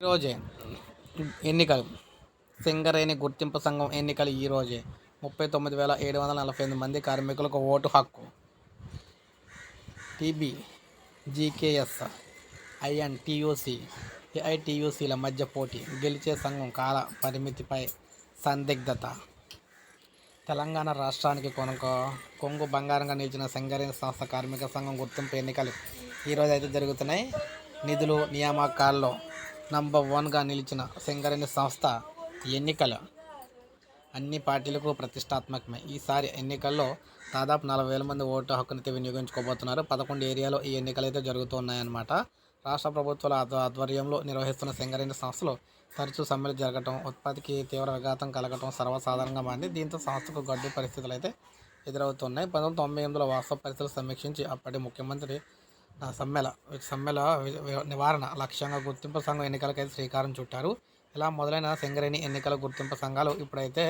ఈరోజే ఎన్నికలు సింగరేణి గుర్తింపు సంఘం ఎన్నికలు ఈరోజే 39,748 మంది కార్మికులకు ఓటు హక్కు. టీబీ, జీకేఎస్, ఐఎన్టీయూసీ, ఏఐటీయూసీల మధ్య పోటీ, గెలిచే సంఘం కాల పరిమితిపై సందిగ్ధత. తెలంగాణ రాష్ట్రానికి కొంగు బంగారంగా నిలిచిన సింగరేణి సంస్థ కార్మిక సంఘం గుర్తింపు ఎన్నికలు ఈరోజు అయితే జరుగుతున్నాయి. నిధులు నియామకాల్లో నంబర్ 1గా నిలిచిన సింగరేణి సంస్థ ఎన్నికలు అన్ని పార్టీలకు ప్రతిష్టాత్మకమే. ఈసారి ఎన్నికల్లో దాదాపు 40,000 మంది ఓటు హక్కునైతే వినియోగించుకోబోతున్నారు. 11 ఏరియాలో ఈ ఎన్నికలు అయితే జరుగుతున్నాయన్నమాట. రాష్ట్ర ప్రభుత్వాల ఆధ్వర్యంలో నిర్వహిస్తున్న సింగరేణి సంస్థలో తరచూ సమ్మెలు జరగటం, ఉత్పత్తికి తీవ్ర విఘాతం కలగటం సర్వసాధారణంగా మారింది. దీంతో సంస్థకు గడ్డు పరిస్థితులు అయితే ఎదురవుతున్నాయి. 1998లో వాస్తవ పరిస్థితులు సమీక్షించి అప్పటి ముఖ్యమంత్రి సమ్మెల నివారణ లక్ష్యంగా గుర్తింపు సంఘం ఎన్నికలకైతే శ్రీకారం చుట్టారు. ఇలా మొదలైన సింగరేణి ఎన్నికల గుర్తింపు సంఘాలు ఇప్పుడైతే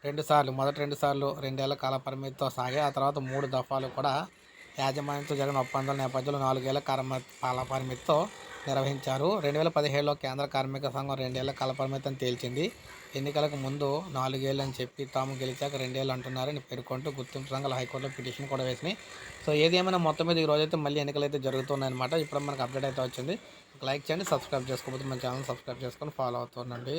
మొదటి 2 సార్లు 2 ఏళ్ల కాల పరిమితితో సాగే. ఆ తర్వాత 3 దఫాలు కూడా యాజమాన్యంతో జరిగిన ఒప్పందాల నేపథ్యంలో 4 ఏళ్ల కాల పరిమితితో నిర్వహించారు. 2017లో కేంద్ర కార్మిక సంఘం 2 ఏళ్ల కాల పరిమితిని తేల్చింది. ఎన్నికలకు ముందు 4 ఏళ్ళు అని చెప్పి తాము గెలిచాక 2 ఏళ్ళు అంటున్నారని పేర్కొంటూ గుర్తింపు సంఘాలు హైకోర్టులో పిటిషన్ కూడా వేసినాయి. సో ఏది ఏమైనా మొత్తం మీద ఈ రోజైతే మళ్ళీ ఎన్నికలు అయితే జరుగుతున్నాయన్నమాట. ఇప్పుడు మనకు అప్డేట్ అయితే వచ్చింది. లైక్ చేయండి, సబ్స్క్రైబ్ చేసుకోకపోతే మన ఛానల్ సబ్స్క్రైబ్ చేసుకొని ఫాలో అవుతుండండి.